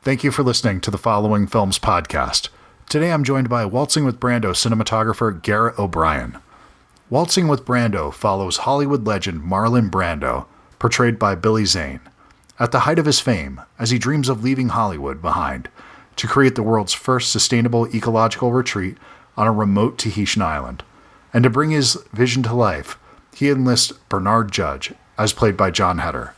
Thank you for listening to the Following Films podcast. Today I'm joined by Waltzing with Brando cinematographer Garrett O'Brien. Waltzing with Brando follows Hollywood legend Marlon Brando, portrayed by Billy Zane, at the height of his fame as he dreams of leaving Hollywood behind to create the world's first sustainable ecological retreat on a remote Tahitian island. And to bring his vision to life, he enlists Bernard Judge, as played by Jon Heder.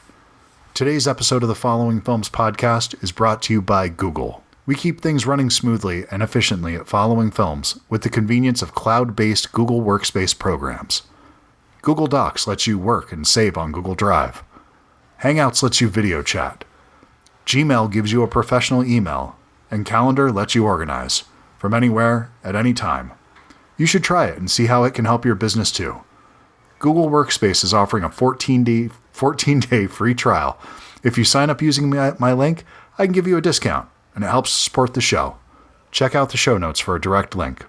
Today's episode of the Following Films podcast is brought to you by Google. We keep things running smoothly and efficiently at Following Films with the convenience of cloud-based Google Workspace programs. Google Docs lets you work and save on Google Drive. Hangouts lets you video chat. Gmail gives you a professional email, and Calendar lets you organize from anywhere at any time. You should try it and see how it can help your business too. Google Workspace is offering a 14-day free trial. If you sign up using my link, I can give you a discount, and it helps support the show. Check out the show notes for a direct link.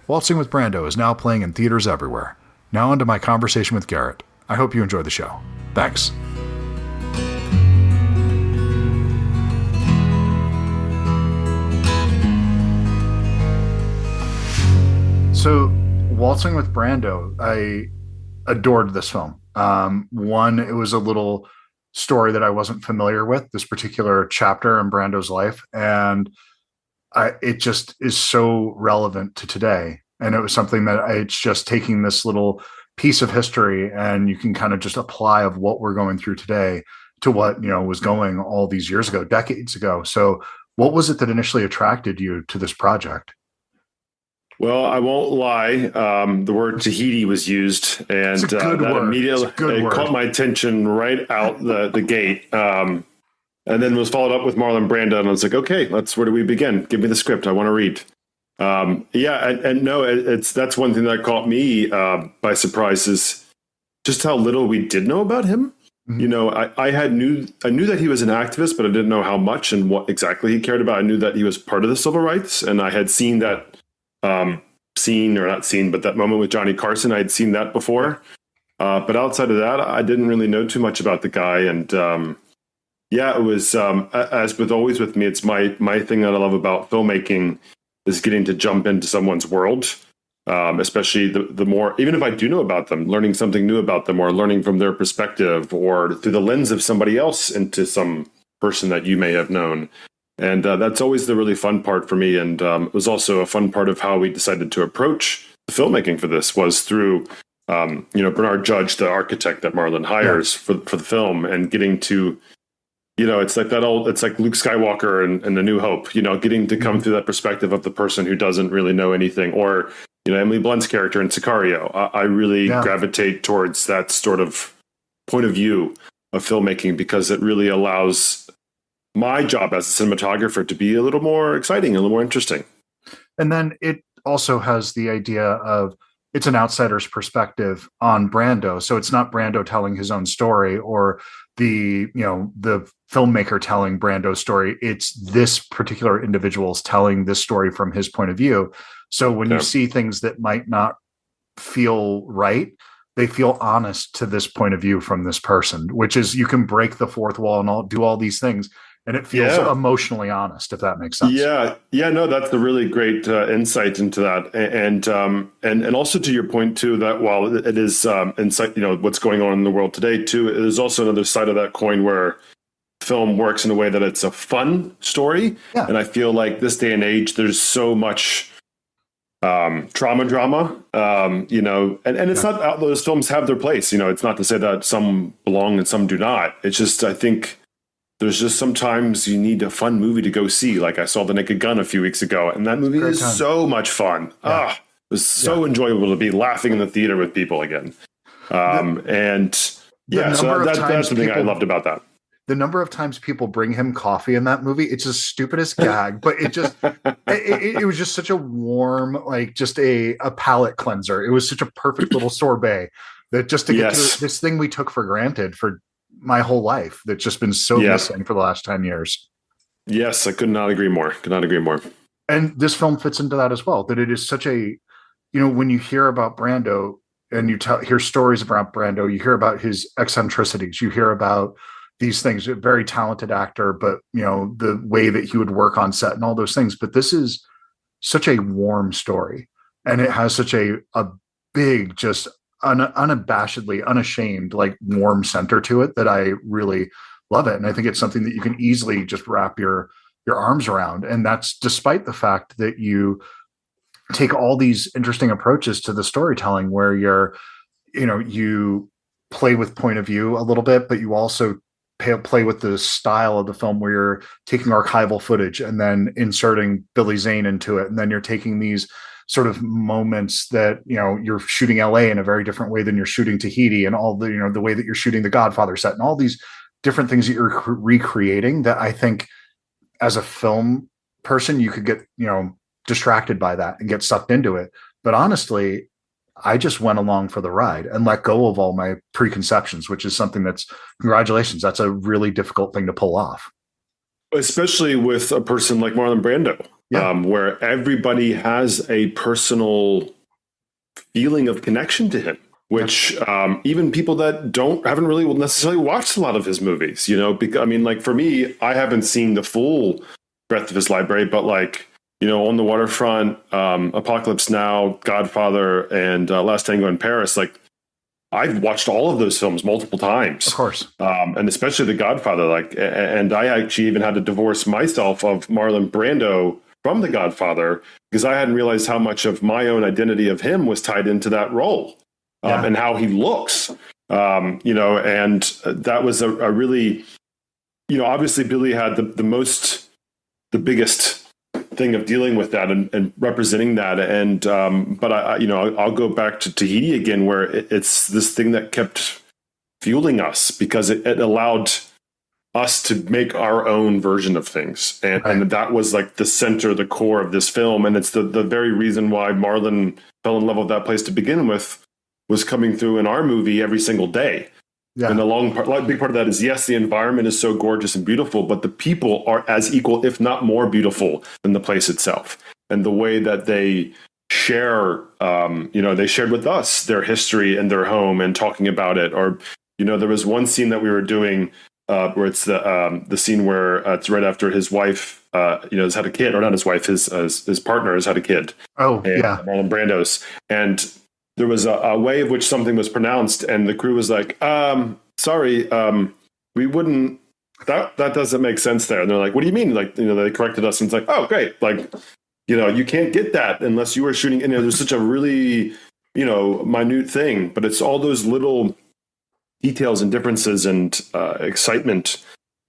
Waltzing with Brando is now playing in theaters everywhere. Now on to my conversation with Garrett. I hope you enjoy the show. Thanks. So, Waltzing with Brando, I adored this film. One, it was a little story that I wasn't familiar with, this particular chapter in Brando's life, and it just is so relevant to today. And it was something that it's just taking this little piece of history, and you can kind of just apply of what we're going through today to what was going all these years ago, decades ago. So, what was it that initially attracted you to this project? Well, I won't lie. The word Tahiti was used, and that immediately caught my attention right out the gate. And then was followed up with Marlon Brando, and I was like, okay, where do we begin? Give me the script. I want to read. That's one thing that caught me by surprise is just how little we did know about him. Mm-hmm. I knew that he was an activist, but I didn't know how much and what exactly he cared about. I knew that he was part of the civil rights, and I had seen that. That moment with Johnny Carson, I had seen that before. But outside of that, I didn't really know too much about the guy. And it was, as with always with me, it's my thing that I love about filmmaking is getting to jump into someone's world, especially the more, even if I do know about them, learning something new about them or learning from their perspective or through the lens of somebody else into some person that you may have known. And that's always the really fun part for me. And it was also a fun part of how we decided to approach the filmmaking for this was through, Bernard Judge, the architect that Marlon hires for the film, and getting to, it's like it's like Luke Skywalker and A New Hope, getting to come through that perspective of the person who doesn't really know anything, or, Emily Blunt's character in Sicario. I really gravitate towards that sort of point of view of filmmaking because it really allows my job as a cinematographer to be a little more exciting, a little more interesting. And then it also has the idea of it's an outsider's perspective on Brando. So it's not Brando telling his own story or the filmmaker telling Brando's story. It's this particular individual's telling this story from his point of view. So when you see things that might not feel right, they feel honest to this point of view from this person, which is you can break the fourth wall and do all these things. And it feels emotionally honest, if that makes sense. No, that's the really great insight into that, and also to your point too that while it is insight, what's going on in the world today too, it is also another side of that coin where film works in a way that it's a fun story, and I feel like this day and age there's so much drama, and it's not those films have their place. It's not to say that some belong and some do not. It's just I think. There's just sometimes you need a fun movie to go see. Like I saw The Naked Gun a few weeks ago, and that movie is so much fun. It was so enjoyable to be laughing in the theater with people again. So that's the thing I loved about that. The number of times people bring him coffee in that movie, it's the stupidest gag, but it just, it was just such a warm, like just a palate cleanser. It was such a perfect little sorbet that just to get to this thing we took for granted for my whole life that's just been so missing for the last 10 years. Yes, I could not agree more. And this film fits into that as well, that it is such a, when you hear about Brando and you hear stories about Brando, you hear about his eccentricities, you hear about these things. A very talented actor, but the way that he would work on set and all those things. But this is such a warm story, and it has such a big, just unabashedly, unashamed, like warm center to it that I really love it. And I think it's something that you can easily just wrap your arms around. And that's despite the fact that you take all these interesting approaches to the storytelling where you play with point of view a little bit, but you also play with the style of the film where you're taking archival footage and then inserting Billy Zane into it. And then you're taking these sort of moments that, you're shooting LA in a very different way than you're shooting Tahiti, and all the, the way that you're shooting the Godfather set and all these different things that you're recreating, that I think as a film person, you could get, distracted by that and get sucked into it. But honestly, I just went along for the ride and let go of all my preconceptions, which is something congratulations. That's a really difficult thing to pull off. Especially with a person like Marlon Brando, where everybody has a personal feeling of connection to him, which even people that haven't really necessarily watched a lot of his movies, because, I mean, like for me, I haven't seen the full breadth of his library, but like, On the Waterfront, Apocalypse Now, Godfather, and Last Tango in Paris, like I've watched all of those films multiple times. Of course. And especially The Godfather, and I actually even had to divorce myself of Marlon Brando from The Godfather because I hadn't realized how much of my own identity of him was tied into that role. And how he looks, and that was a really, obviously Billy had the biggest thing of dealing with that and representing that. And, but I'll go back to Tahiti again, where it's this thing that kept fueling us because it allowed us to make our own version of things. And that was like the center, the core of this film. And it's the very reason why Marlon fell in love with that place to begin with, was coming through in our movie every single day. Yeah. And big part of that is, yes, the environment is so gorgeous and beautiful, but the people are as equal, if not more beautiful than the place itself. And the way that they share, they shared with us their history and their home and talking about it. Or, there was one scene that we were doing where it's the scene where it's right after his wife, has had a kid, or not his wife, his partner has had a kid. Marlon Brando's. And there was a way of which something was pronounced, and the crew was like, sorry, we wouldn't, that doesn't make sense there. And they're like, what do you mean? Like, they corrected us, and it's like, oh, great. Like, you can't get that unless you were shooting. And there's such a really, minute thing, but it's all those little details and differences and excitement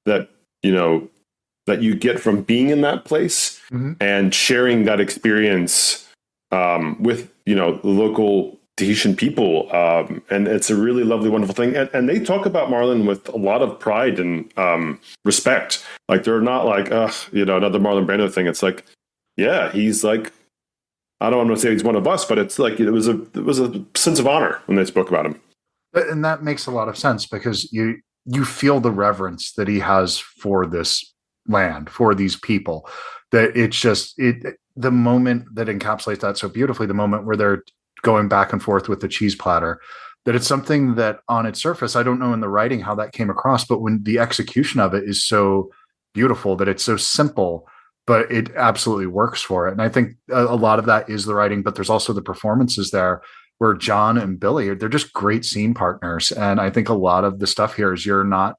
that, that you get from being in that place and sharing that experience with, the local Tahitian people. And it's a really lovely, wonderful thing. And they talk about Marlon with a lot of pride and respect. Like, they're not like, another Marlon Brando thing. It's like, yeah, he's like, I don't want to say he's one of us, but it's like, it was a sense of honor when they spoke about him. And that makes a lot of sense because you feel the reverence that he has for this land, for these people, that it's just the moment that encapsulates that so beautifully, the moment where they're going back and forth with the cheese platter, that it's something that on its surface, I don't know in the writing how that came across, but when the execution of it is so beautiful, that it's so simple, but it absolutely works for it. And I think a lot of that is the writing, but there's also the performances there where John and Billy, they're just great scene partners. And I think a lot of the stuff here is you're not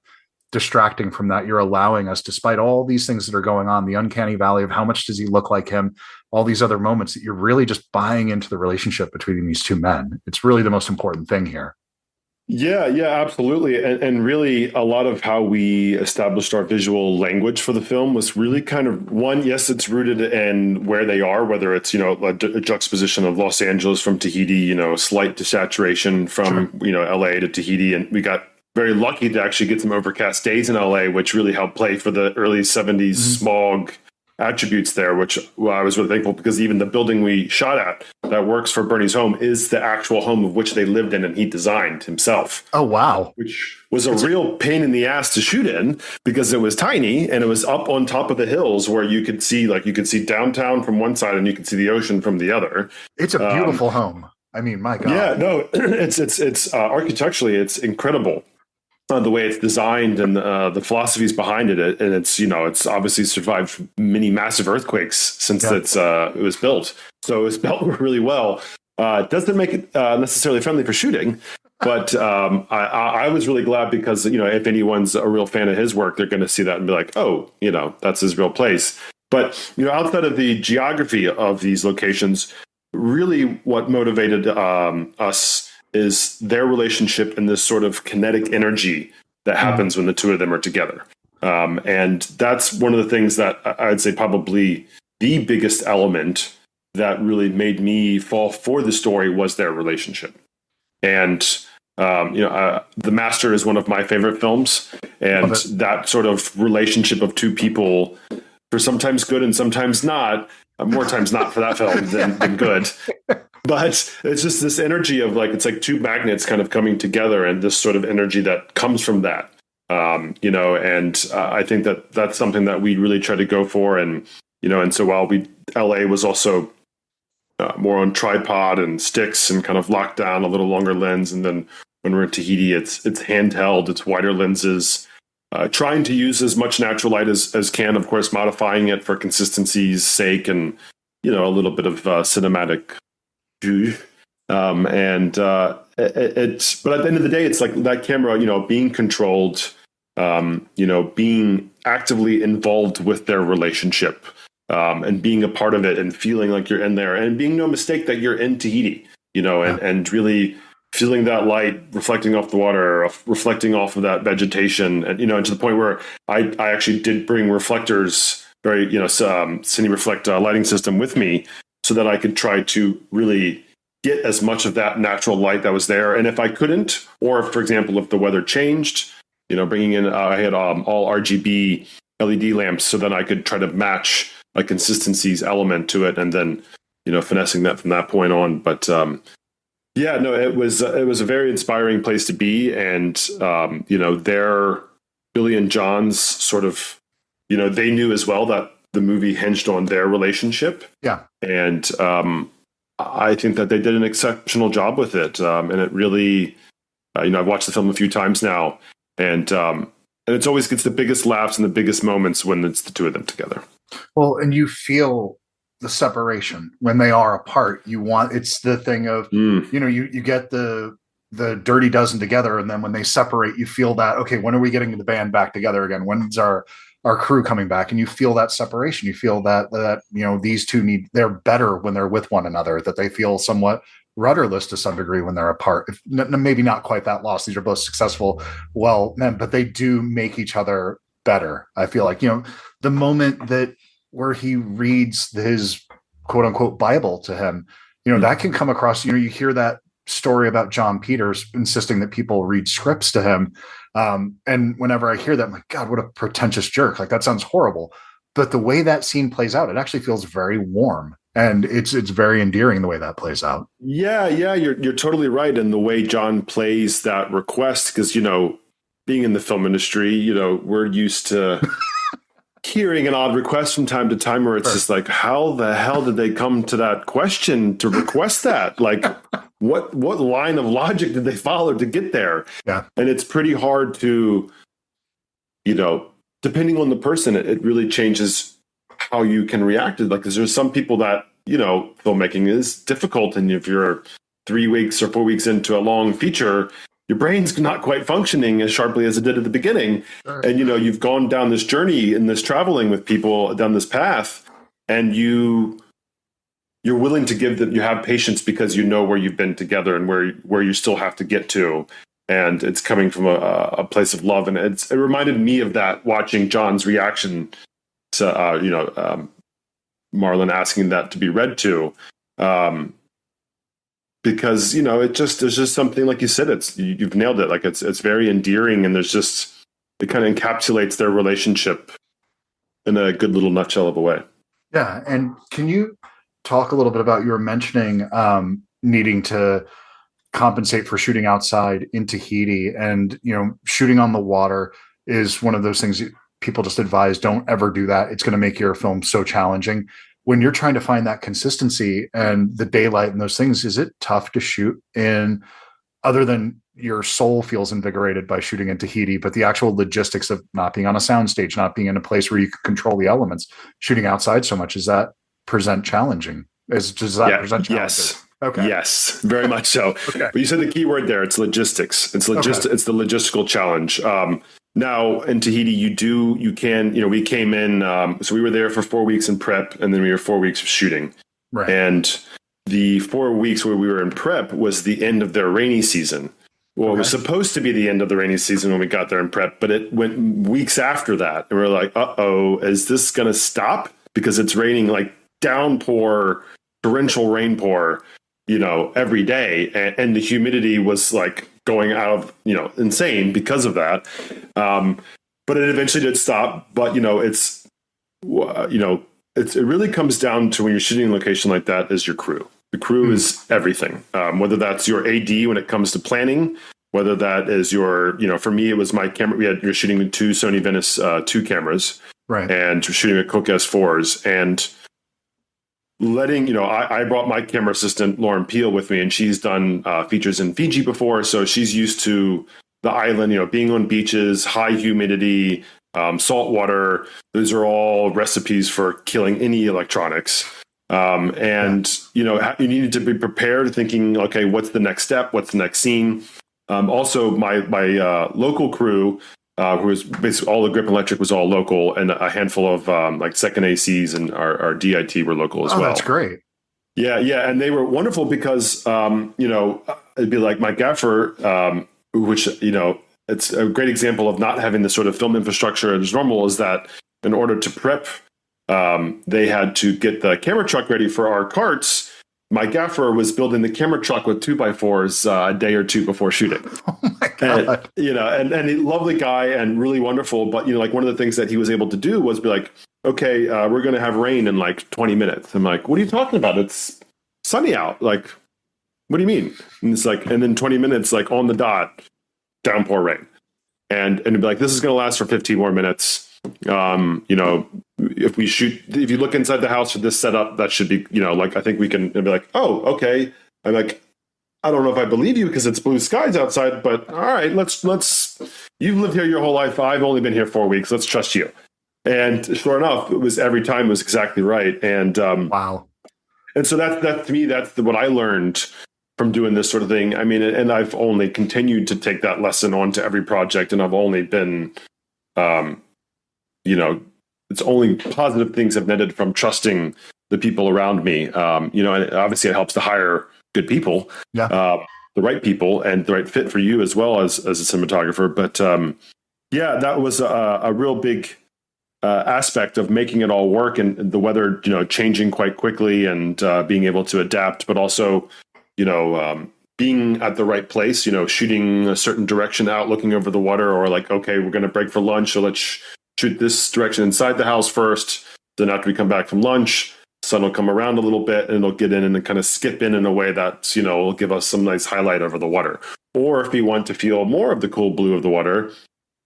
distracting from that. You're allowing us, despite all these things that are going on, the uncanny valley of how much does he look like him, all these other moments, that you're really just buying into the relationship between these two men. It's really the most important thing here. Yeah, absolutely. And really a lot of how we established our visual language for the film was really kind of one, yes, it's rooted in where they are, whether it's, a juxtaposition of Los Angeles from Tahiti, slight desaturation from, LA to Tahiti. And we got very lucky to actually get some overcast days in LA, which really helped play for the early 70s smog attributes there, which I was really thankful, because even the building we shot at that works for Bernie's home is the actual home of which they lived in and he designed himself. Oh, wow. Which was a real pain in the ass to shoot in because it was tiny and it was up on top of the hills where you could see downtown from one side and you could see the ocean from the other. It's a beautiful home. I mean, my God. Yeah, no, it's architecturally, it's incredible. the way it's designed and the philosophies behind it, and it's obviously survived many massive earthquakes since it was built. So it was built really well. It doesn't make it necessarily friendly for shooting, but I was really glad because if anyone's a real fan of his work, they're going to see that and be like, oh, that's his real place. But outside of the geography of these locations, really what motivated us is their relationship and this sort of kinetic energy that happens when the two of them are together. And that's one of the things that I'd say probably the biggest element that really made me fall for the story was their relationship. And, The Master is one of my favorite films. And that sort of relationship of two people, for sometimes good and sometimes not, more times not for that film than good. But it's just this energy of it's like two magnets kind of coming together, and this sort of energy that comes from that, and I think that that's something that we really try to go for. And, and so while LA was also more on tripod and sticks and kind of locked down, a little longer lens. And then when we're in Tahiti, it's handheld, it's wider lenses, trying to use as much natural light as can, of course, modifying it for consistency's sake and, a little bit of cinematic. But at the end of the day, it's like that camera, being controlled, being actively involved with their relationship, and being a part of it and feeling like you're in there and being no mistake that you're in Tahiti, and really feeling that light reflecting off the water, reflecting off of that vegetation, and, to the point where I actually did bring reflectors, very, Cine Reflect lighting system with me, so that I could try to really get as much of that natural light that was there. And if I couldn't, or if, for example, if the weather changed, bringing in, I had all RGB LED lamps, so then I could try to match a consistencies element to it, and then, finessing that from that point on. But it was a very inspiring place to be. And, their Billy and John's sort of, they knew as well that the movie hinged on their relationship. Yeah. And I think that they did an exceptional job with it. And it really, I've watched the film a few times now, and it's always gets the biggest laughs and the biggest moments when it's the two of them together. Well, and you feel the separation when they are apart. It's the thing of, you get the Dirty Dozen together, and then when they separate, you feel that, okay, when are we getting the band back together again? When's our crew coming back? And you feel that separation. You feel that these two they're better when they're with one another, that they feel somewhat rudderless to some degree when they're apart. Maybe not quite that lost. These are both successful, well men, but they do make each other better. I feel like, the moment where he reads his quote unquote Bible to him, that can come across, you hear that story about John Peters insisting that people read scripts to him. And whenever I hear that, I'm like, God, what a pretentious jerk. Like, that sounds horrible. But the way that scene plays out, it actually feels very warm. And it's very endearing the way that plays out. Yeah, you're totally right. And the way John plays that request, because, being in the film industry, we're used to hearing an odd request from time to time where it's just like, how the hell did they come to that question to request that? Like, what line of logic did they follow to get there? Yeah. And it's pretty hard to, depending on the person, it really changes how you can react to it. Like, because there's some people that, filmmaking is difficult. And if you're 3 weeks or 4 weeks into a long feature, your brain's not quite functioning as sharply as it did at the beginning. Sure. And, you've gone down this journey and this traveling with people down this path, and you're willing to you have patience because you know where you've been together and where you still have to get to. And it's coming from a place of love. And it reminded me of that, watching John's reaction to, Marlon asking that to be read to. Because, there's just something, like you said, you've nailed it. Like, it's very endearing, and it kind of encapsulates their relationship in a good little nutshell of a way. Yeah. And can you talk a little bit about, you were mentioning needing to compensate for shooting outside in Tahiti, and, shooting on the water is one of those things people just advise, don't ever do that. It's going to make your film so challenging. When you're trying to find that consistency and the daylight and those things, is it tough to shoot in, other than your soul feels invigorated by shooting in Tahiti, but the actual logistics of not being on a soundstage, not being in a place where you can control the elements, shooting outside so much, does that present challenging? Does that Yeah. present challenges? Yes. Okay. Yes. Very much so. Okay. But you said the key word there. It's logistics. It's Okay. It's the logistical challenge. Now in Tahiti, we came in. So we were there for 4 weeks in prep, and then we were 4 weeks of shooting. Right. And the 4 weeks where we were in prep was the end of their rainy season. Well, it was supposed to be the end of the rainy season when we got there in prep, but it went weeks after that. And we we're like, is this going to stop? Because it's raining like downpour, torrential rainpour, every day. And the humidity was like going out of, insane because of that. But it eventually did stop. But, it really comes down to when you're shooting a location like that is your crew. The crew is everything, whether that's your AD when it comes to planning, whether that is your, for me, it was my camera. You're shooting with two Sony Venice 2 cameras, right, and we're shooting with Cook S4s, and letting, I brought my camera assistant, Lauren Peel, with me, and she's done features in Fiji before. So she's used to the island, being on beaches, high humidity, salt water. Those are all recipes for killing any electronics. You needed to be prepared, thinking, okay, what's the next step? What's the next scene? Also, my local crew, who was basically all the grip electric was all local, and a handful of like second ACs and our DIT were local as well. That's great. Yeah, and they were wonderful because it'd be like my gaffer, which it's a great example of not having the sort of film infrastructure as normal. Is that in order to prep, they had to get the camera truck ready for our carts. My gaffer was building the camera truck with 2x4s a day or two before shooting. Oh my God. And a lovely guy and really wonderful. But, like one of the things that he was able to do was be like, okay, we're going to have rain in like 20 minutes. I'm like, what are you talking about? It's sunny out. Like, what do you mean? And it's like, and then 20 minutes, like on the dot, downpour rain. And it'd be like, this is going to last for 15 more minutes. If you look inside the house for this setup, that should be, like, I think we can be like, oh, okay. I'm like, I don't know if I believe you because it's blue skies outside, but all right, let's, you've lived here your whole life. I've only been here 4 weeks. Let's trust you. And sure enough, it was every time was exactly right. And, wow. And so that to me, that's what I learned from doing this sort of thing. I mean, and I've only continued to take that lesson on to every project, and I've only been, it's only positive things have netted from trusting the people around me. And obviously it helps to hire good people, the right people and the right fit for you as well as a cinematographer. But that was a real big aspect of making it all work, and the weather, changing quite quickly, and being able to adapt, but also, being at the right place, shooting a certain direction out, looking over the water, or like, okay, we're going to break for lunch, so let's shoot this direction inside the house first. Then after we come back from lunch, the sun will come around a little bit and it'll get in and kind of skip in a way that, will give us some nice highlight over the water. Or if we want to feel more of the cool blue of the water,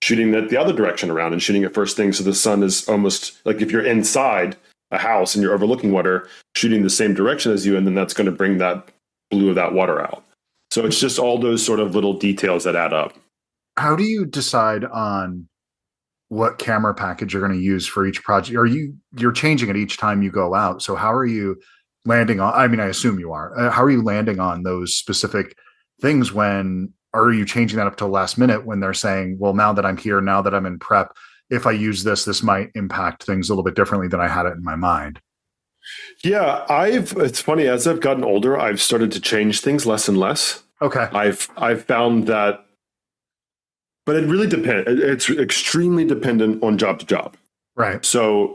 shooting it the other direction around and shooting it first thing. So the sun is almost like if you're inside a house and you're overlooking water, shooting the same direction as you, and then that's going to bring that blue of that water out. So it's just all those sort of little details that add up. How do you decide on what camera package you're going to use for each project? You're changing it each time you go out. So how are you landing on, I mean, I assume you are, how are you landing on those specific things are you changing that up to the last minute when they're saying, well, now that I'm here, now that I'm in prep, if I use this might impact things a little bit differently than I had it in my mind? Yeah, it's funny, as I've gotten older, I've started to change things less and less. Okay. I've found that, but it really depends. It's extremely dependent on job to job. Right. So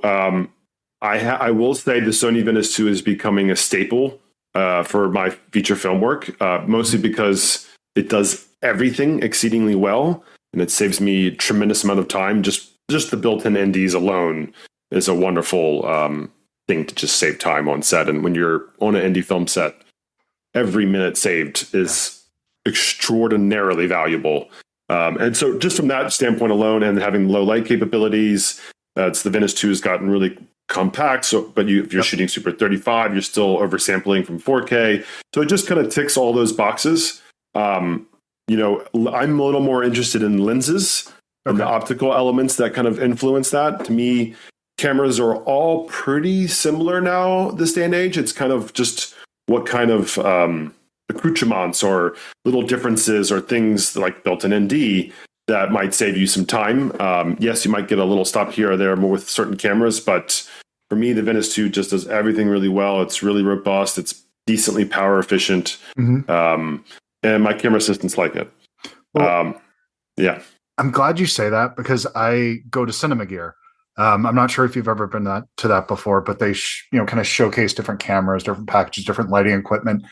I will say the Sony Venice 2 is becoming a staple for my feature film work, mostly because it does everything exceedingly well, and it saves me a tremendous amount of time. Just the built-in NDs alone is a wonderful thing to just save time on set. And when you're on an indie film set, every minute saved is extraordinarily valuable. And so just from that standpoint alone, and having low light capabilities, the Venice 2 has gotten really compact. So, but if you're shooting Super 35, you're still oversampling from 4K. So it just kind of ticks all those boxes. I'm a little more interested in lenses and the Okay. optical elements that kind of influence that. To me, cameras are all pretty similar now this day and age. It's kind of just what kind of accoutrements or little differences or things like built-in ND that might save you some time. Yes, you might get a little stop here or there more with certain cameras, but for me, the Venice 2 just does everything really well. It's really robust. It's decently power efficient. Hmm. And my camera assistants like it. Well, Yeah. I'm glad you say that because I go to Cinema Gear. I'm not sure if you've ever been to that before, but they kind of showcase different cameras, different packages, different lighting equipment.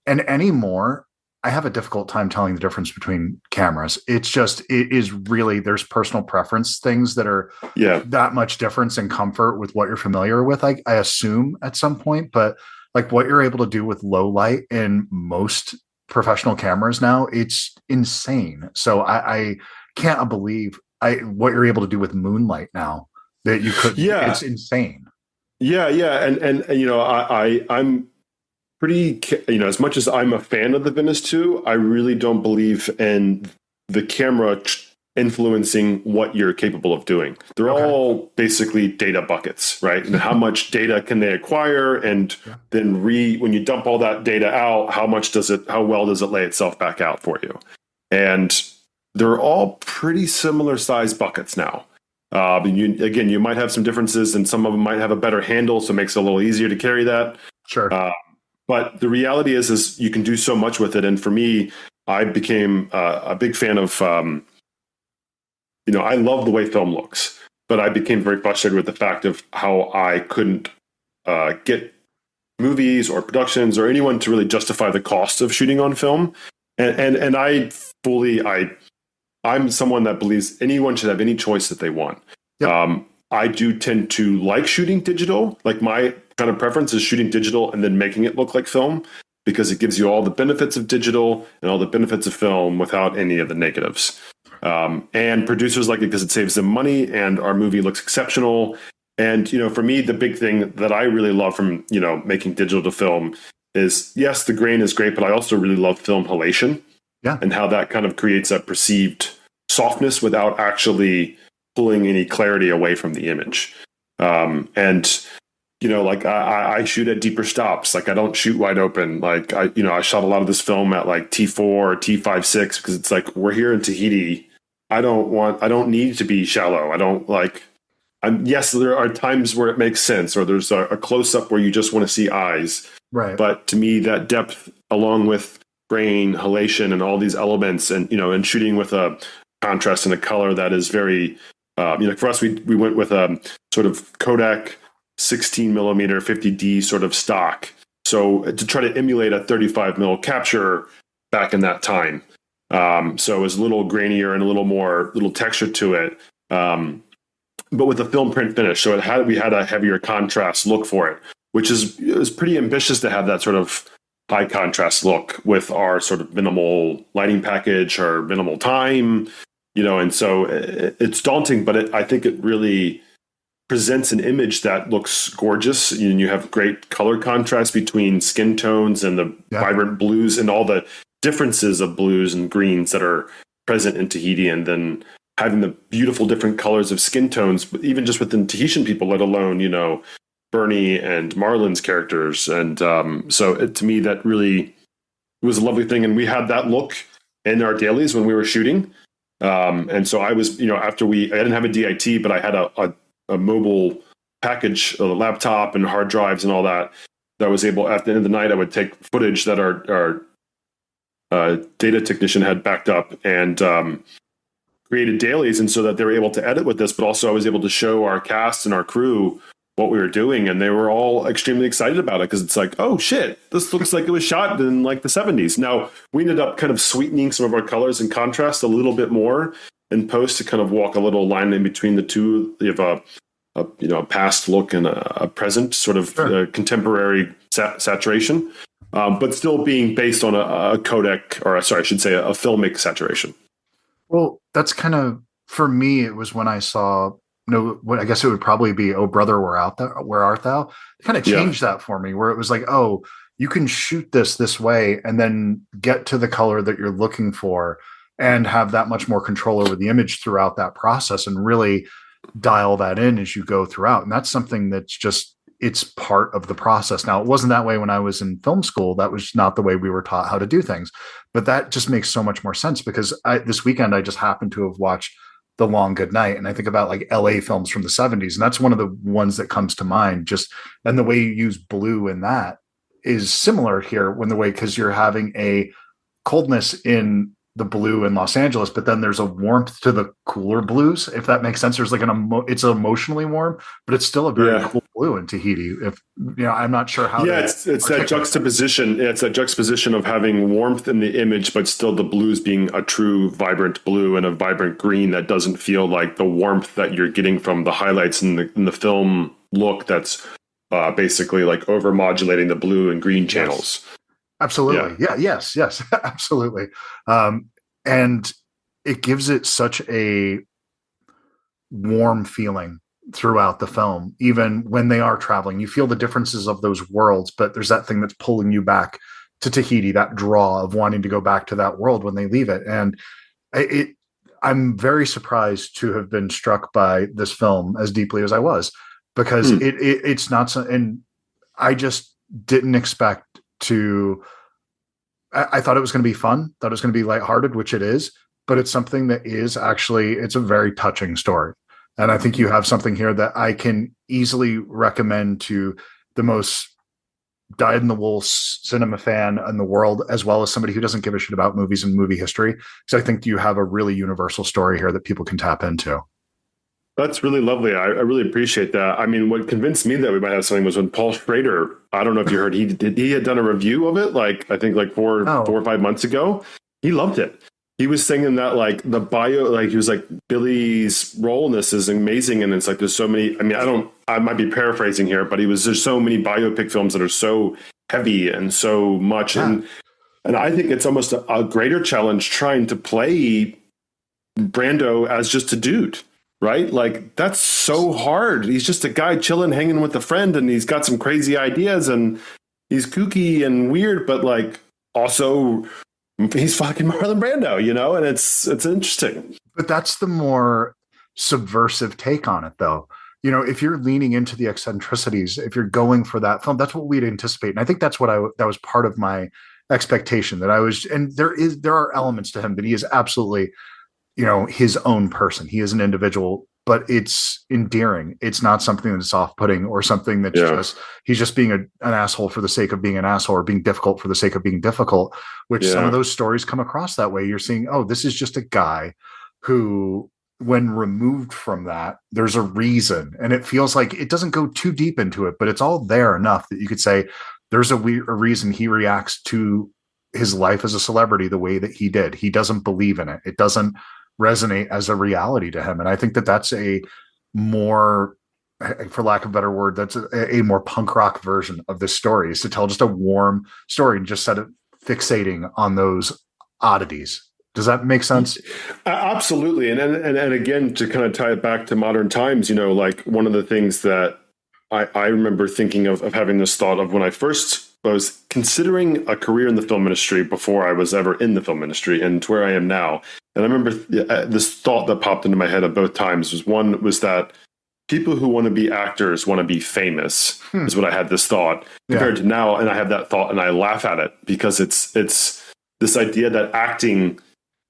And anymore, I have a difficult time telling the difference between cameras. It is really, there's personal preference things that are Yeah. that much difference in comfort with what you're familiar with. I assume at some point, but like what you're able to do with low light in most professional cameras now, it's insane. So I can't believe what you're able to do with moonlight now that you could. It's Yeah. insane. Yeah. Yeah. And I'm pretty, as much as I'm a fan of the Venice 2, I really don't believe in the camera influencing what you're capable of doing. They're Okay. all basically data buckets, right? And how much data can they acquire? And Yeah. then when you dump all that data out, how well does it lay itself back out for you? And they're all pretty similar size buckets now. You might have some differences, and some of them might have a better handle, so it makes it a little easier to carry that. Sure. But the reality is you can do so much with it. And for me, I became a big fan of, I love the way film looks, but I became very frustrated with the fact of how I couldn't get movies or productions or anyone to really justify the cost of shooting on film. And I'm someone that believes anyone should have any choice that they want. Yep. I do tend to like shooting digital. Like my kind of preference is shooting digital and then making it look like film because it gives you all the benefits of digital and all the benefits of film without any of the negatives. And producers like it because it saves them money and our movie looks exceptional. And, for me, the big thing that I really love from, making digital to film is, yes, the grain is great, but I also really love film halation. Yeah. And how that kind of creates a perceived softness without actually pulling any clarity away from the image. Like I shoot at deeper stops. Like I don't shoot wide open. Like I shot a lot of this film at like T4 or T5.6 because it's like we're here in Tahiti. I don't need to be shallow. I don't like. Yes, there are times where it makes sense, or there's a close up where you just want to see eyes. Right. But to me, that depth, along with grain, halation, and all these elements, and shooting with a contrast and a color that is very, for us, we went with a sort of Kodak 16 millimeter 50D sort of stock. So to try to emulate a 35 mil capture back in that time. So it was a little grainier and a little texture to it. But with a film print finish. So we had a heavier contrast look for it, which it was pretty ambitious to have that sort of high contrast look with our sort of minimal lighting package or minimal time, and so it's daunting, but I think it really presents an image that looks gorgeous. And you have great color contrast between skin tones and the vibrant blues and all the differences of blues and greens that are present in Tahiti, and then having the beautiful different colors of skin tones, even just within Tahitian people, let alone, Bernie and Marlon's characters. And to me, that really was a lovely thing. And we had that look in our dailies when we were shooting. And so I was, I didn't have a DIT, but I had a mobile package, a laptop and hard drives and all that I was able, at the end of the night, I would take footage that our data technician had backed up and created dailies, and so that they were able to edit with this, but also I was able to show our cast and our crew what we were doing, and they were all extremely excited about it because it's like, oh shit, this looks like it was shot in like the 70s. Now we ended up kind of sweetening some of our colors and contrast a little bit more in post to kind of walk a little line in between the two. You have a past look and a present sort of contemporary saturation, but still being based on a codec, or sorry, I should say a filmic saturation. Well, that's kind of, for me, it was when I saw, I guess it would probably be "Oh Brother, Where Art Thou?" It kind of changed that for me, where it was like, oh, you can shoot this way and then get to the color that you're looking for and have that much more control over the image throughout that process and really dial that in as you go throughout. And that's something that's just, it's part of the process. Now, it wasn't that way when I was in film school. That was not the way we were taught how to do things. But that just makes so much more sense because this weekend I just happened to have watched The Long Good Night. And I think about like LA films from the 70s. And that's one of the ones that comes to mind. Just, and the way you use blue in that is similar here when the way, because you're having a coldness in the blue in Los Angeles, but then there's a warmth to the cooler blues, if that makes sense. There's like it's emotionally warm, but it's still a very cool blue in Tahiti. If I'm not sure how. Yeah, it's that juxtaposition. It's that juxtaposition of having warmth in the image, but still the blues being a true vibrant blue and a vibrant green that doesn't feel like the warmth that you're getting from the highlights in the film look. That's basically like over modulating the blue and green channels. Yes. Absolutely. Yeah. Yes. Absolutely. And it gives it such a warm feeling throughout the film. Even when they are traveling, you feel the differences of those worlds, but there's that thing that's pulling you back to Tahiti, that draw of wanting to go back to that world when they leave it. And I'm very surprised to have been struck by this film as deeply as I was, because it's not so, and I just didn't expect to. I thought it was going to be fun, thought it was going to be lighthearted, which it is, but it's something that is actually, it's a very touching story. And I think you have something here that I can easily recommend to the most dyed-in-the-wool cinema fan in the world, as well as somebody who doesn't give a shit about movies and movie history. Because I think you have a really universal story here that people can tap into. That's really lovely. I really appreciate that. I mean, what convinced me that we might have something was when Paul Schrader, I don't know if you heard, he had done a review of it, like I think like four or 5 months ago. He loved it. He was saying that like the bio, like he was like, Billy's role in this is amazing. And it's like, there's so many, I mean, I might be paraphrasing here, but there's so many biopic films that are so heavy and so much. Yeah. And I think it's almost a greater challenge trying to play Brando as just a dude. Right? Like, that's so hard. He's just a guy chilling, hanging with a friend, and he's got some crazy ideas, and he's kooky and weird, but like, also, he's fucking Marlon Brando, and it's interesting. But that's the more subversive take on it, though. If you're leaning into the eccentricities, if you're going for that film, that's what we'd anticipate. And I think that's that was part of my expectation, that I was, and there are elements to him that he is absolutely, his own person. He is an individual, but it's endearing. It's not something that's off-putting or something that's he's just being an asshole for the sake of being an asshole, or being difficult for the sake of being difficult, which some of those stories come across that way. You're seeing, oh, this is just a guy who, when removed from that, there's a reason. And it feels like it doesn't go too deep into it, but it's all there enough that you could say there's a reason he reacts to his life as a celebrity the way that he did. He doesn't believe in it. It doesn't resonate as a reality to him. And I think that that's a more, for lack of a better word, that's a more punk rock version of this story, is to tell just a warm story and just set it fixating on those oddities. Does that make sense? Absolutely. And again, to kind of tie it back to modern times, like one of the things that I remember thinking of having this thought of when I was considering a career in the film industry before I was ever in the film industry, and to where I am now. And I remember this thought that popped into my head at both times was that people who want to be actors want to be famous, is what I had this thought, compared to now. And I have that thought and I laugh at it, because it's this idea that acting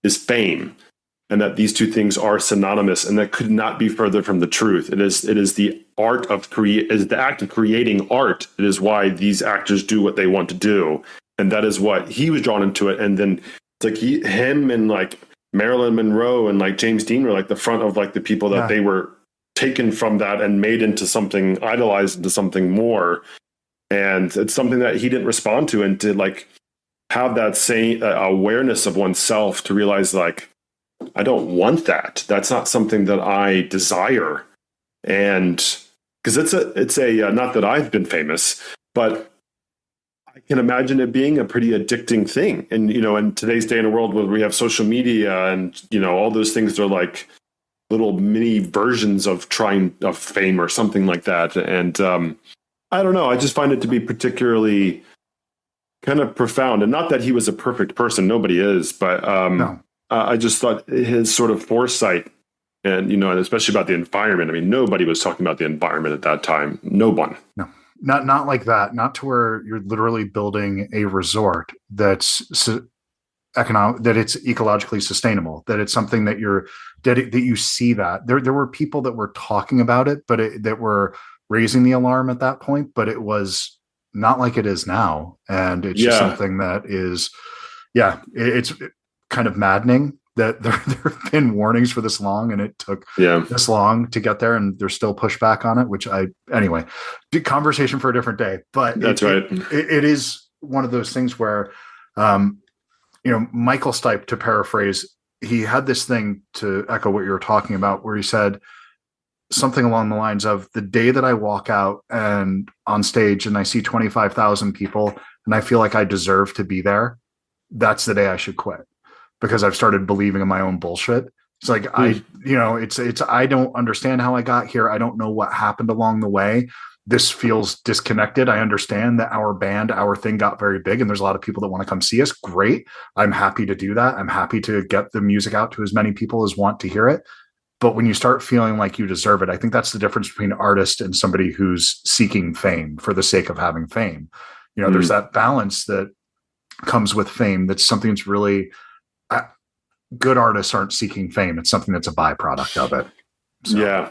is fame, and that these two things are synonymous, and that could not be further from the truth. It is the art of the act of creating art. It is why these actors do what they want to do. And that is what he was drawn into it. And then it's like him and like Marilyn Monroe and like James Dean were like the front of like the people that they were taken from that and made into something, idolized into something more. And it's something that he didn't respond to, and to like have that same awareness of oneself to realize like, I don't want that. That's not something that I desire. And because it's a not that I've been famous, but I can imagine it being a pretty addicting thing. And, in today's day in a world where we have social media and, all those things are like little mini versions of fame or something like that. And I don't know. I just find it to be particularly kind of profound. And not that he was a perfect person, nobody is, but No. I just thought his sort of foresight and, and especially about the environment. I mean, nobody was talking about the environment at that time. No one. No. Not like that. Not to where you're literally building a resort that's economic, that it's ecologically sustainable, that it's something that that you see that there were people that were talking about it, but that were raising the alarm at that point, but it was not like it is now. And it's just something that is, it's kind of maddening that there have been warnings for this long, and it took this long to get there, and there's still pushback on it, anyway, conversation for a different day. But that's right. It is one of those things where, Michael Stipe, to paraphrase, he had this thing, to echo what you were talking about, where he said something along the lines of, the day that I walk out and on stage and I see 25,000 people and I feel like I deserve to be there, that's the day I should quit, because I've started believing in my own bullshit. It's like, I don't understand how I got here. I don't know what happened along the way. This feels disconnected. I understand that our band, our thing got very big, and there's a lot of people that want to come see us. Great. I'm happy to do that. I'm happy to get the music out to as many people as want to hear it. But when you start feeling like you deserve it, I think that's the difference between an artist and somebody who's seeking fame for the sake of having fame. There's that balance that comes with fame. That's something that's really, good artists aren't seeking fame. It's something that's a byproduct of it. So. Yeah.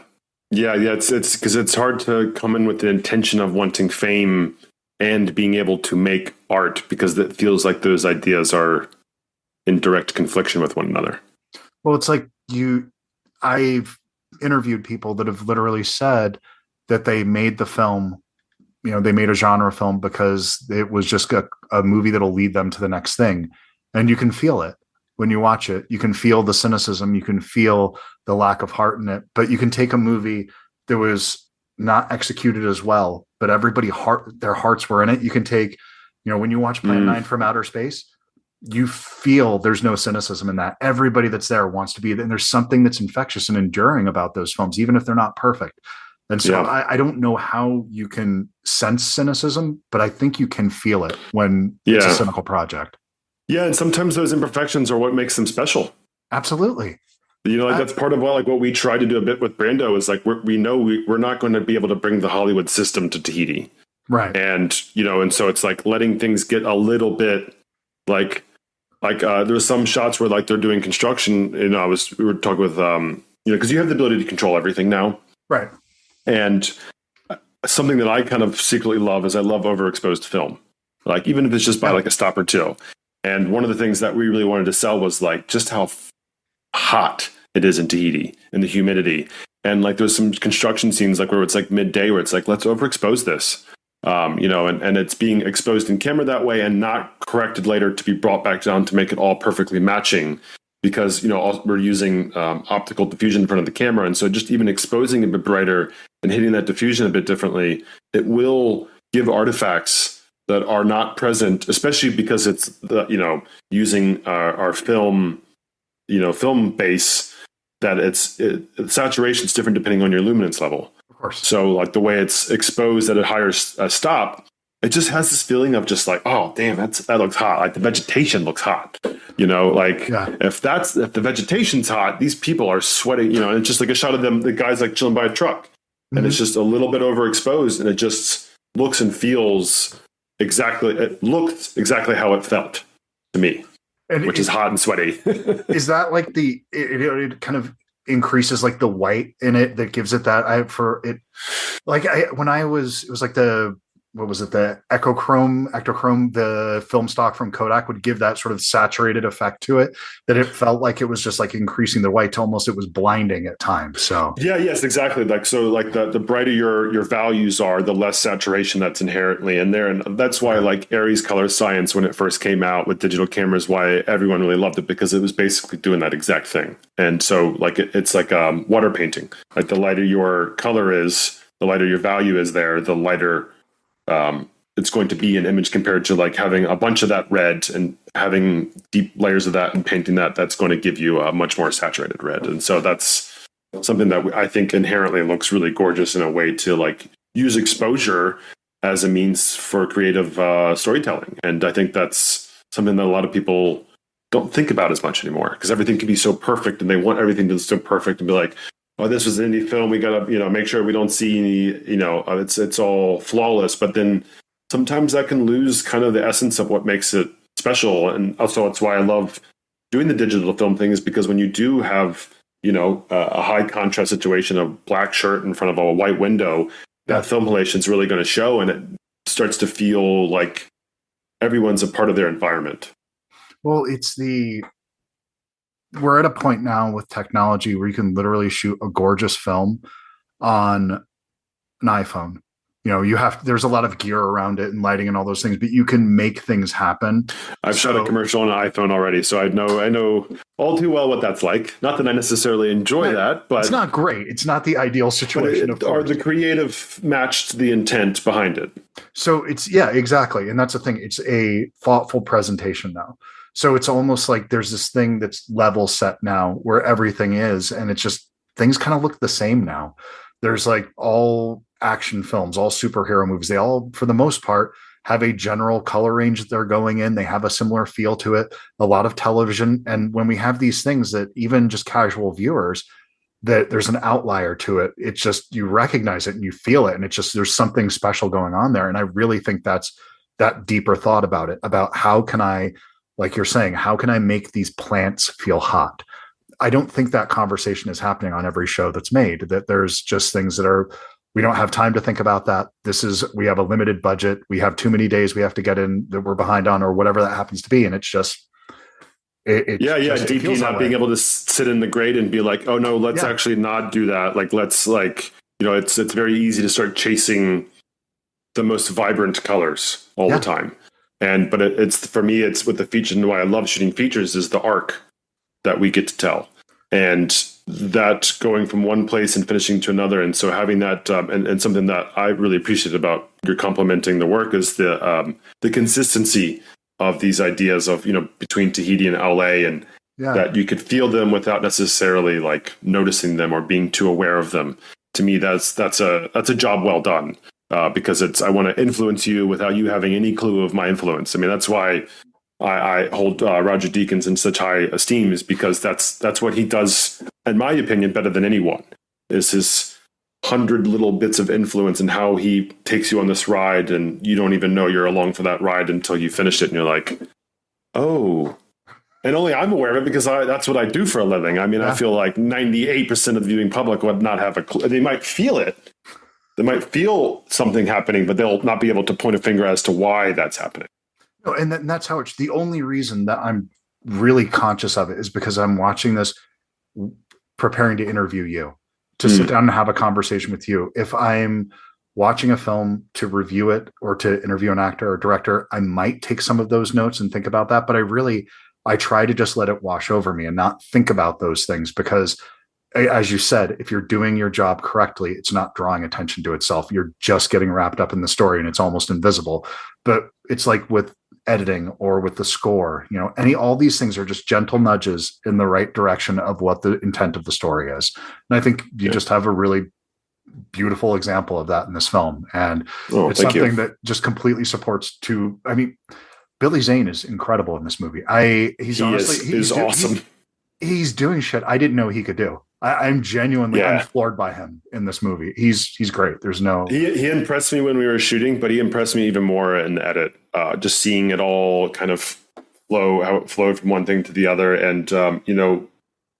It's because it's hard to come in with the intention of wanting fame and being able to make art, because it feels like those ideas are in direct confliction with one another. Well, it's like I've interviewed people that have literally said that they made the film, they made a genre film because it was just a movie that'll lead them to the next thing. And you can feel it when you watch it. You can feel the cynicism, you can feel the lack of heart in it, but you can take a movie that was not executed as well, but their hearts were in it. You can take, when you watch Plan 9 from Outer Space, you feel there's no cynicism in that. Everybody that's there wants to be, and there's something that's infectious and enduring about those films, even if they're not perfect. And so I don't know how you can sense cynicism, but I think you can feel it when it's a cynical project. Yeah, and sometimes those imperfections are what makes them special. Absolutely. That's part of what we try to do a bit with Brando is like we know we're not going to be able to bring the Hollywood system to Tahiti, right? And and so it's like letting things get a little bit like there's some shots where like they're doing construction. We were talking with because you have the ability to control everything now, right? And something that I kind of secretly love is I love overexposed film, like even if it's just by like a stop or two. And one of the things that we really wanted to sell was like just how hot it is in Tahiti and the humidity. And like there's some construction scenes like where it's like midday where it's like, let's overexpose this, and it's being exposed in camera that way and not corrected later to be brought back down to make it all perfectly matching, because, we're using optical diffusion in front of the camera. And so just even exposing it a bit brighter and hitting that diffusion a bit differently, it will give artifacts that are not present, especially because it's using our film, film base, that it's saturation's different depending on your luminance level. Of course. So like the way it's exposed at a higher stop, it just has this feeling of just like, oh damn, that looks hot. Like the vegetation looks hot. If the vegetation's hot, these people are sweating. And it's just like a shot of them, the guys like chilling by a truck, and it's just a little bit overexposed, and it just looks and feels. It looked exactly how it felt to me, which is hot and sweaty. Is that like it kind of increases like the white in it that gives it that it was like the ectochrome, the film stock from Kodak would give that sort of saturated effect to it, that it felt like it was just like increasing the white to almost it was blinding at times. So yes, exactly. Like so, like the brighter your values are, the less saturation that's inherently in there, and that's why like Aries Color Science, when it first came out with digital cameras, why everyone really loved it, because it was basically doing that exact thing. And so like it's like water painting. Like the lighter your color is, the lighter your value is there, the lighter it's going to be an image, compared to like having a bunch of that red and having deep layers of that and painting that's going to give you a much more saturated red. And so that's something that I think inherently looks really gorgeous in a way to like use exposure as a means for creative storytelling. And I think that's something that a lot of people don't think about as much anymore, because everything can be so perfect and they want everything to be so perfect and be like, oh, this was an indie film. We got to, make sure we don't see any, it's all flawless. But then sometimes that can lose kind of the essence of what makes it special. And also it's why I love doing the digital film thing, is because when you do have, a high contrast situation, a black shirt in front of a white window, that film halation is really going to show, and it starts to feel like everyone's a part of their environment. Well, we're at a point now with technology where you can literally shoot a gorgeous film on an iPhone. There's a lot of gear around it and lighting and all those things, but you can make things happen. I've shot a commercial on an iPhone already, so I know all too well what that's like. Not that I necessarily enjoy that, but it's not great. It's not the ideal situation. Or the creative matched the intent behind it. So exactly. And that's the thing. It's a thoughtful presentation now. So it's almost like there's this thing that's level set now where everything is, and it's just things kind of look the same now. There's like all action films, all superhero movies. They all, for the most part, have a general color range that they're going in. They have a similar feel to it. A lot of television. And when we have these things that even just casual viewers, that there's an outlier to it, it's just, you recognize it and you feel it. And it's just, there's something special going on there. And I really think that's that deeper thought about it, about how can I, like you're saying, how can I make these plants feel hot? I don't think that conversation is happening on every show that's made, that there's just things that are, we don't have time to think about that. We have a limited budget. We have too many days we have to get in that we're behind on, or whatever that happens to be. And it's just, DP not being able to sit in the grade and be like, oh no, let's actually not do that. Like, it's very easy to start chasing the most vibrant colors all the time. But it's for me, it's with the feature, and why I love shooting features is the arc that we get to tell, and that going from one place and finishing to another. And so having that, and something that I really appreciate about your complimenting the work is the consistency of these ideas of, between Tahiti and LA, and that you could feel them without necessarily like noticing them or being too aware of them. To me, that's a job well done. Because I want to influence you without you having any clue of my influence. I mean, that's why I hold Roger Deakins in such high esteem, is because that's what he does, in my opinion, better than anyone, is his 100 little bits of influence and how he takes you on this ride, and you don't even know you're along for that ride until you finish it, and you're like, oh. And only I'm aware of it because that's what I do for a living. I mean, I feel like 98% of the viewing public would not have a clue. They might feel it. They might feel something happening, but they'll not be able to point a finger as to why that's happening. No, and that's how it's the only reason that I'm really conscious of it is because I'm watching this, preparing to interview you, to sit down and have a conversation with you. If I'm watching a film to review it or to interview an actor or director, I might take some of those notes and think about that. But I try to just let it wash over me and not think about those things, because as you said, if you're doing your job correctly, it's not drawing attention to itself. You're just getting wrapped up in the story and it's almost invisible. But it's like with editing or with the score, all these things are just gentle nudges in the right direction of what the intent of the story is. And I think you just have a really beautiful example of that in this film. And it's something that just completely supports Billy Zane is incredible in this movie. He's awesome. He's doing shit I didn't know he could do. I'm genuinely I'm floored by him in this movie. He's great. There's no. He impressed me when we were shooting, but he impressed me even more in the edit. Just seeing it all kind of flow, how it flowed from one thing to the other. And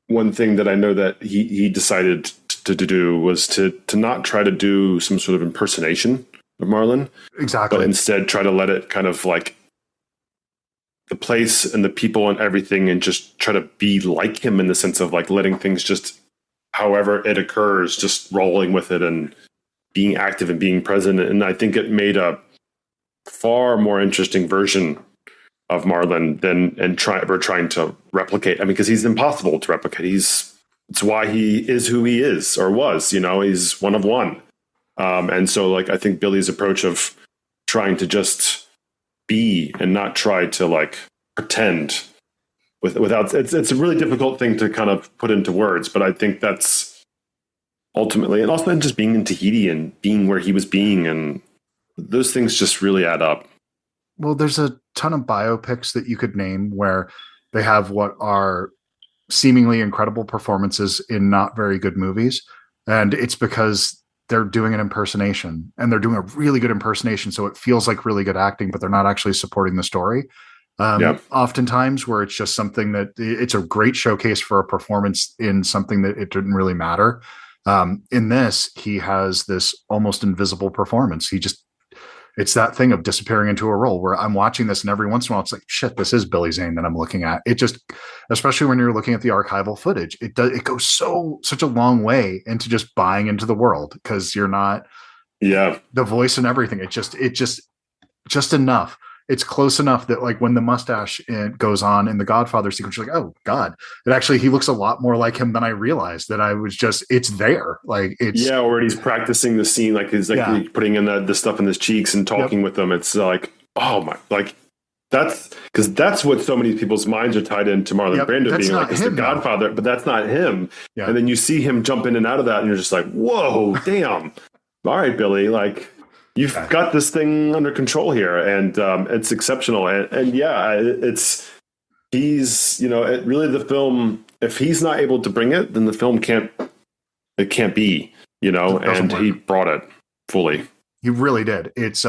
one thing that I know that he decided to do was to not try to do some sort of impersonation of Marlon. Exactly. But instead try to let it kind of like the place and the people and everything, and just try to be like him in the sense of like letting things just however it occurs, just rolling with it and being active and being present. And I think it made a far more interesting version of Marlon we're trying to replicate. I mean, because he's impossible to replicate. It's why he is who he is or was, he's one of one. And so like, I think Billy's approach of trying to just be and not try to like pretend without it's a really difficult thing to kind of put into words, but I think that's ultimately, and also just being in Tahiti and being where he was being, and those things just really add up. Well, there's a ton of biopics that you could name where they have what are seemingly incredible performances in not very good movies. And it's because they're doing an impersonation, and they're doing a really good impersonation. So it feels like really good acting, but they're not actually supporting the story. Yeah. Oftentimes where it's just something that it's a great showcase for a performance in something that it didn't really matter. In this, he has this almost invisible performance. It's that thing of disappearing into a role where I'm watching this and every once in a while it's like, shit, this is Billy Zane that I'm looking at. It just, especially when you're looking at the archival footage, it goes such a long way into just buying into the world, because you're not the voice and everything. It just enough. It's close enough that like when the mustache goes on in the Godfather sequence, you're like, oh God, he looks a lot more like him than I realized. That it's there. Like it's or he's practicing the scene, like he's like putting in the stuff in his cheeks and talking with them. It's like, oh my, like that's because that's what so many people's minds are tied into Marlon Brando being like, it's the Godfather, but that's not him. Yeah. And then you see him jump in and out of that, and you're just like, whoa, damn. All right, Billy, like, you've got this thing under control here, and it's exceptional. And he's, really the film, if he's not able to bring it, then the film can't be, and he brought it fully. He really did. It's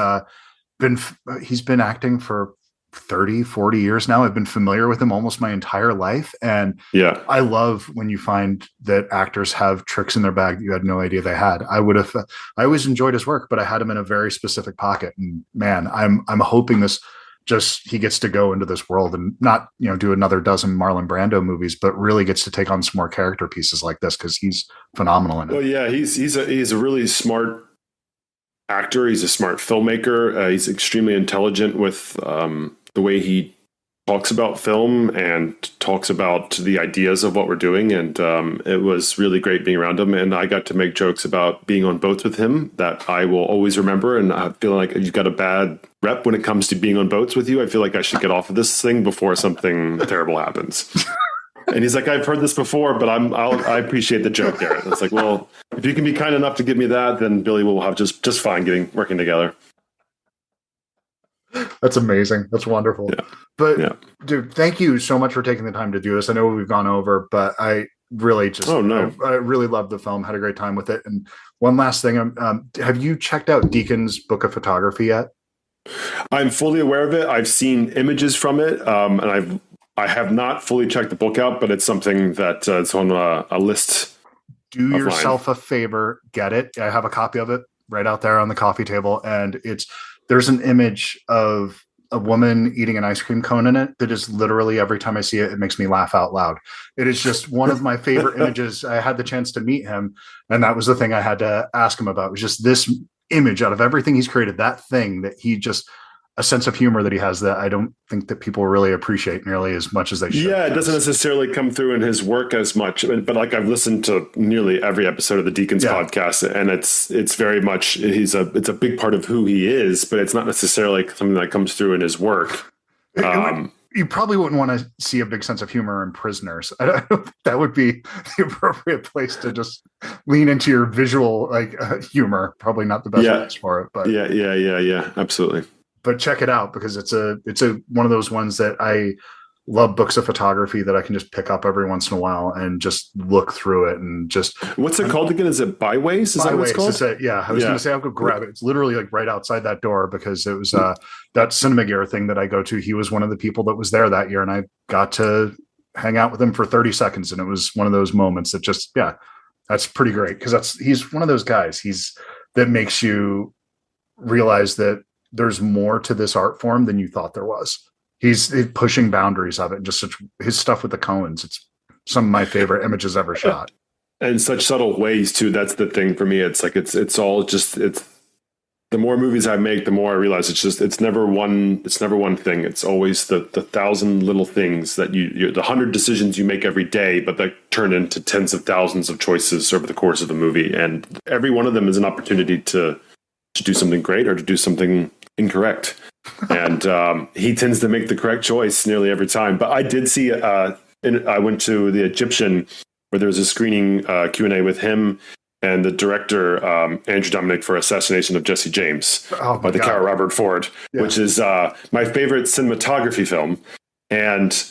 he's been acting for 30, 40 years now. I've been familiar with him almost my entire life. And I love when you find that actors have tricks in their bag that you had no idea they had. I always enjoyed his work, but I had him in a very specific pocket. And man, I'm hoping he gets to go into this world and not, do another dozen Marlon Brando movies, but really gets to take on some more character pieces like this, because he's phenomenal in it. Well, yeah, he's a really smart actor. He's a smart filmmaker. He's extremely intelligent with the way he talks about film and talks about the ideas of what we're doing. And it was really great being around him. And I got to make jokes about being on boats with him that I will always remember. And I feel like you've got a bad rep when it comes to being on boats with you. I feel like I should get off of this thing before something terrible happens. And he's like, I've heard this before, but I appreciate the joke, Garrett. It's like, well, if you can be kind enough to give me that, then Billy will have just fine working together. That's amazing. That's wonderful. Yeah. But dude, thank you so much for taking the time to do this. I know we've gone over, but I really I really loved the film, had a great time with it. And one last thing, have you checked out Deacon's Book of Photography yet? I'm fully aware of it. I've seen images from it, and I have not fully checked the book out, but it's something that it's on a list. Do yourself a favor, get it. I have a copy of it right out there on the coffee table, and there's an image of a woman eating an ice cream cone in it that is literally, every time I see it, it makes me laugh out loud. It is just one of my favorite images. I had the chance to meet him, and that was the thing I had to ask him about. It was just this image out of everything he's created, that thing that he just, a sense of humor that he has that I don't think that people really appreciate nearly as much as they should. Yeah, it doesn't necessarily come through in his work as much, but like I've listened to nearly every episode of the Deacons podcast, and it's very much, it's a big part of who he is, but it's not necessarily something that comes through in his work. You probably wouldn't want to see a big sense of humor in Prisoners. I don't think that would be the appropriate place to just lean into your visual humor. Probably not the best place for it, but yeah, absolutely. But check it out, because it's one of those ones that I love, books of photography that I can just pick up every once in a while and just look through it and just. What's it called again? Is it Byways? Is that what it's called? I was going to say I'll go grab it. It's literally like right outside that door, because it was that Cinema Gear thing that I go to. He was one of the people that was there that year, and I got to hang out with him for 30 seconds, and it was one of those moments that just that's pretty great, because he's one of those guys that makes you realize that there's more to this art form than you thought there was. He's pushing boundaries of it. Just his stuff with the Coens. It's some of my favorite images ever shot. And such subtle ways too. That's the thing for me. It's like, it's all just, the more movies I make, the more I realize it's never one thing. It's always the 1,000 little things that the 100 decisions you make every day, but that turn into tens of thousands of choices over the course of the movie. And every one of them is an opportunity to do something great or to do something incorrect. And he tends to make the correct choice nearly every time. But I did see, I went to the Egyptian where there was a screening Q&A with him and the director, Andrew Dominic, for Assassination of Jesse James by the Cara Robert Ford, which is my favorite cinematography film. And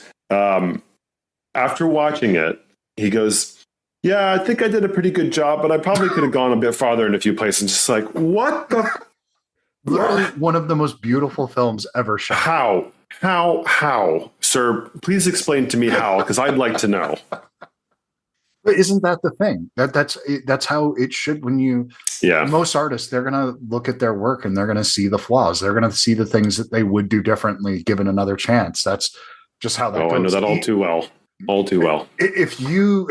after watching it, he goes, yeah, I think I did a pretty good job, but I probably could have gone a bit farther in a few places. Just like, what the? Literally one of the most beautiful films ever shot. How? Sir, please explain to me how, because I'd like to know. But isn't that the thing? That's how it should. Most artists, they're going to look at their work and they're going to see the flaws. They're going to see the things that they would do differently given another chance. That's just how that goes. I know that all too well. All too well. If you,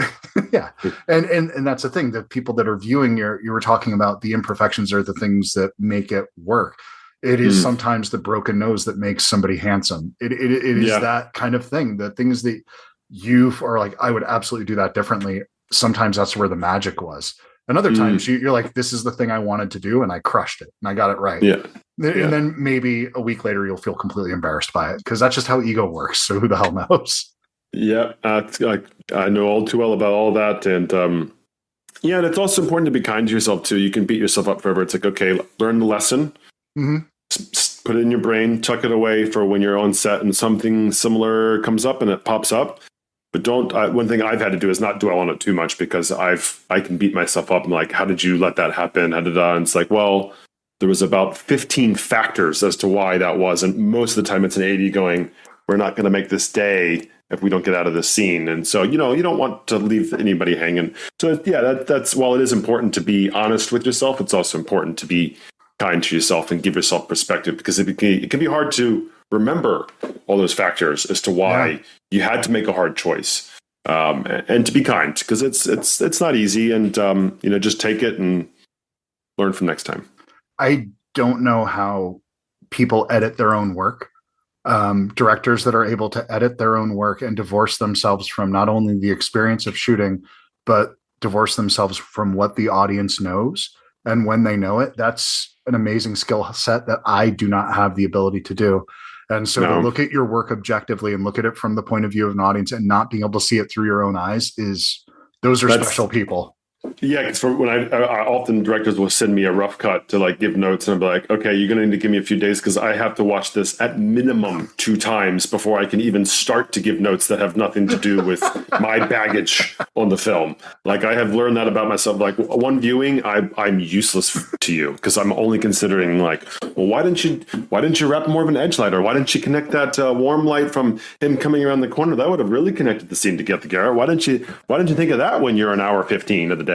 yeah, and that's the thing, that people that are viewing you were talking about, the imperfections are the things that make it work. It is sometimes the broken nose that makes somebody handsome. It is that kind of thing. The things that you are like, I would absolutely do that differently. Sometimes that's where the magic was. And other times you're like, this is the thing I wanted to do, and I crushed it, and I got it right. Yeah. And then maybe a week later you'll feel completely embarrassed by it, because that's just how ego works. So who the hell knows? Yeah, I know all too well about all that, and and it's also important to be kind to yourself too. You can beat yourself up forever. It's like, okay, learn the lesson, put it in your brain, tuck it away for when you're on set and something similar comes up and it pops up. But don't. One thing I've had to do is not dwell on it too much, because I can beat myself up and like, how did you let that happen? And it's like, well, there was about 15 factors as to why that was, and most of the time it's an 80 going, we're not going to make this day if we don't get out of this scene. And so, you don't want to leave anybody hanging. So that's, while it is important to be honest with yourself, it's also important to be kind to yourself and give yourself perspective, because it can be hard to remember all those factors as to why you had to make a hard choice. And to be kind, because it's not easy, and just take it and learn from next time. I don't know how people edit their own work. Directors that are able to edit their own work and divorce themselves from not only the experience of shooting, but divorce themselves from what the audience knows and when they know it. That's an amazing skill set that I do not have the ability to do. And so to look at your work objectively and look at it from the point of view of an audience and not being able to see it through your own eyes those are special people. Yeah, because when I often directors will send me a rough cut to like give notes, and I'm like, okay, you're going to need to give me a few days, because I have to watch this at minimum 2 times before I can even start to give notes that have nothing to do with my baggage on the film. Like, I have learned that about myself. Like, one viewing, I'm useless to you, because I'm only considering like, well, why didn't you wrap more of an edge light, or why didn't you connect that warm light from him coming around the corner? That would have really connected the scene together. Why didn't you think of that when you're an hour 15 of the day?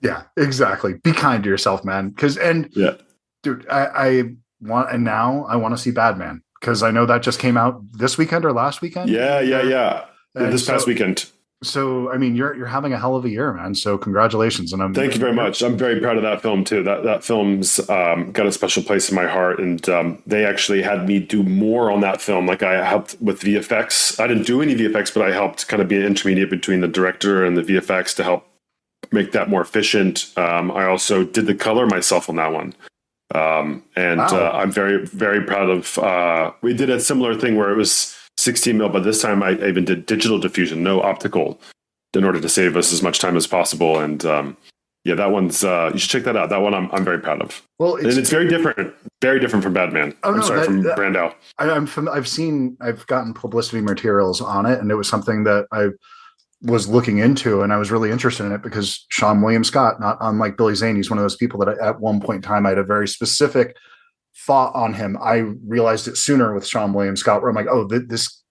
Yeah, exactly. Be kind to yourself, man. Dude, I want to see Badman, because I know that just came out this weekend or last weekend. This past weekend. So I mean, you're having a hell of a year, man. So congratulations, and thank you very much. I'm very proud of that film too. That film's got a special place in my heart, and they actually had me do more on that film. Like, I helped with VFX. I didn't do any VFX, but I helped kind of be an intermediate between the director and the VFX to help make that more efficient. I also did the color myself on that one. I'm very, very proud of, we did a similar thing where it was 16 mil, but this time I even did digital diffusion, no optical, in order to save us as much time as possible. And that one's, you should check that out. That one I'm very proud of. Well, it's very different from Badman. From Brando. I've gotten publicity materials on it, and it was something that I was looking into, and I was really interested in it because Sean William Scott, not unlike Billy Zane, he's one of those people that at one point in time I had a very specific thought on him. I realized it sooner with Sean William Scott, where I'm like, oh, this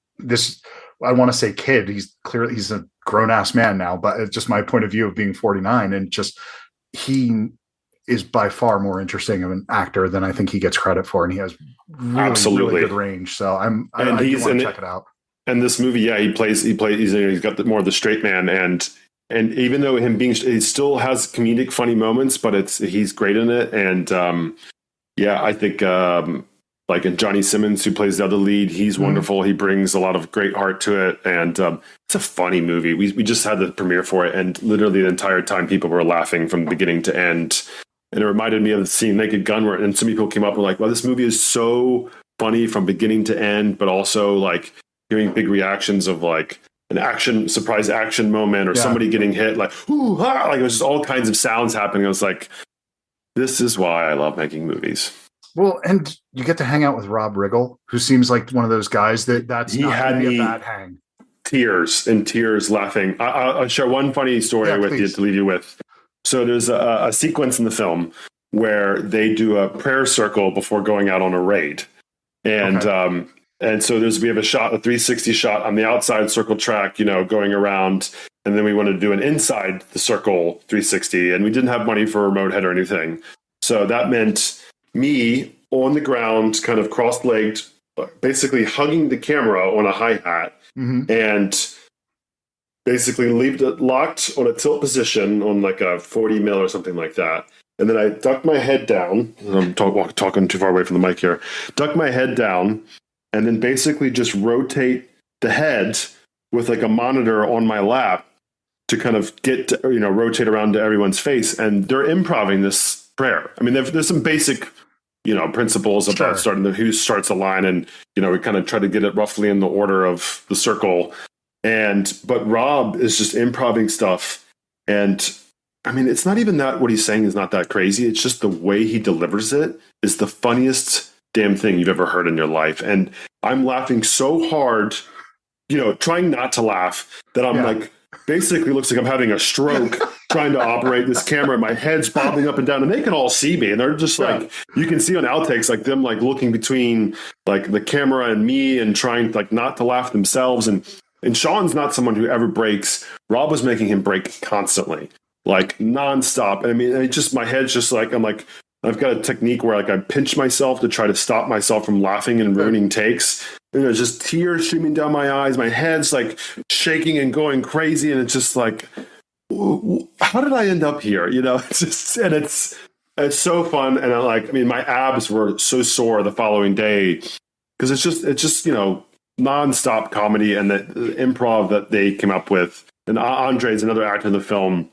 I want to say kid. He's a grown ass man now, but it's just my point of view of being 49, and just he is by far more interesting of an actor than I think he gets credit for, and he has really good range. So I want to check it out. And this movie, he plays. He's got more of the straight man, and even though he still has comedic, funny moments, but he's great in it. And I think like in Johnny Simmons, who plays the other lead, he's wonderful. He brings a lot of great heart to it, and it's a funny movie. We just had the premiere for it, and literally the entire time people were laughing from beginning to end. And it reminded me of the scene Naked Gun, and some people came up and were like, "Well, this movie is so funny from beginning to end," but also like hearing big reactions of like an surprise action moment, or somebody getting hit, like, ooh, ah, like it was just all kinds of sounds happening. I was like, this is why I love making movies. Well, and you get to hang out with Rob Riggle, who seems like one of those guys that's he not had going to be me a bad hang. Tears laughing. I'll share one funny story with you to leave you with. So there's a sequence in the film where they do a prayer circle before going out on a raid. And and so we have a 360 shot on the outside circle track, going around. And then we wanted to do an inside the circle 360. And we didn't have money for a remote head or anything. So that meant me on the ground, kind of cross-legged, basically hugging the camera on a hi-hat. And basically leave it locked on a tilt position on like a 40 mil or something like that. And then I duck my head down. I'm talking too far away from the mic here. Duck my head down, and then basically just rotate the head with like a monitor on my lap to kind of get to, rotate around to everyone's face. And they're improvising this prayer. I mean, there's some basic, principles about who starts a line, and we kind of try to get it roughly in the order of the circle. But Rob is just improvising stuff, and I mean, it's not even that what he's saying is not that crazy. It's just the way he delivers it is the funniest damn thing you've ever heard in your life. And I'm laughing so hard, trying not to laugh, that I'm like, basically looks like I'm having a stroke trying to operate this camera. My head's bobbing up and down, and they can all see me. And they're just like, you can see on outtakes, like them like looking between like the camera and me and trying like not to laugh themselves. And Sean's not someone who ever breaks. Rob was making him break constantly, like nonstop. And I mean, my head's just like, I've got a technique where like I pinch myself to try to stop myself from laughing and ruining takes. Just tears streaming down my eyes. My head's like shaking and going crazy. And it's just like, how did I end up here? It's just, and it's so fun. And my abs were so sore the following day because it's just, nonstop comedy, and the improv that they came up with. And Andre's another actor in the film,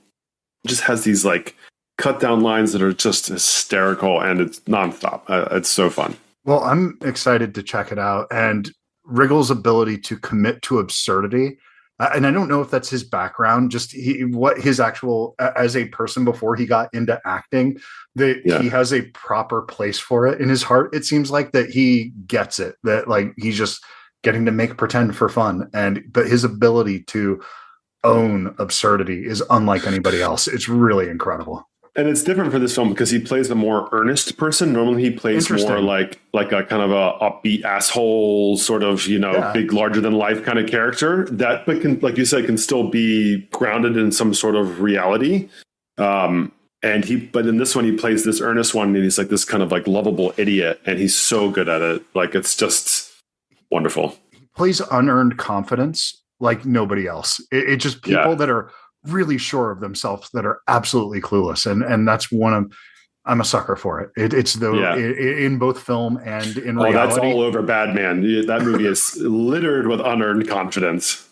just has these like cut down lines that are just hysterical, and it's nonstop. It's so fun. Well, I'm excited to check it out. And Riggle's ability to commit to absurdity. And I don't know if that's his background, just what his actual, as a person before he got into acting, he has a proper place for it in his heart. It seems like that he gets it, that like he's just getting to make pretend for fun. But his ability to own absurdity is unlike anybody else. It's really incredible. And it's different for this film because he plays a more earnest person. Normally he plays more like a kind of a upbeat asshole sort of, big, larger than life kind of character that, but can, like you said, can still be grounded in some sort of reality. But in this one, he plays this earnest one, and he's like this kind of like lovable idiot, and he's so good at it. Like, it's just wonderful. He plays unearned confidence like nobody else. It's just people that are really sure of themselves that are absolutely clueless. And that's I'm a sucker for it. It's in both film and in reality. That's all over Bad Man. That movie is littered with unearned confidence.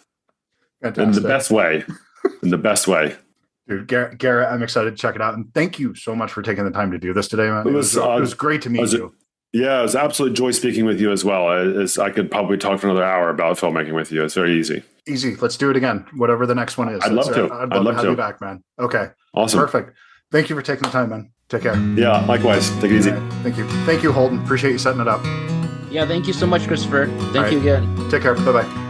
Fantastic. In the best way. Dude, Garrett, I'm excited to check it out. And thank you so much for taking the time to do this today, man. It was great to meet you. Yeah, it was absolute joy speaking with you as well. I could probably talk for another hour about filmmaking with you. It's very easy. Easy. Let's do it again. Whatever the next one is. I'd love to. I'd love to have you back, man. Okay. Awesome. Perfect. Thank you for taking the time, man. Take care. Yeah, likewise. Take it easy. Right. Thank you. Thank you, Holden. Appreciate you setting it up. Yeah, thank you so much, Christopher. Thank you again. Take care. Bye-bye.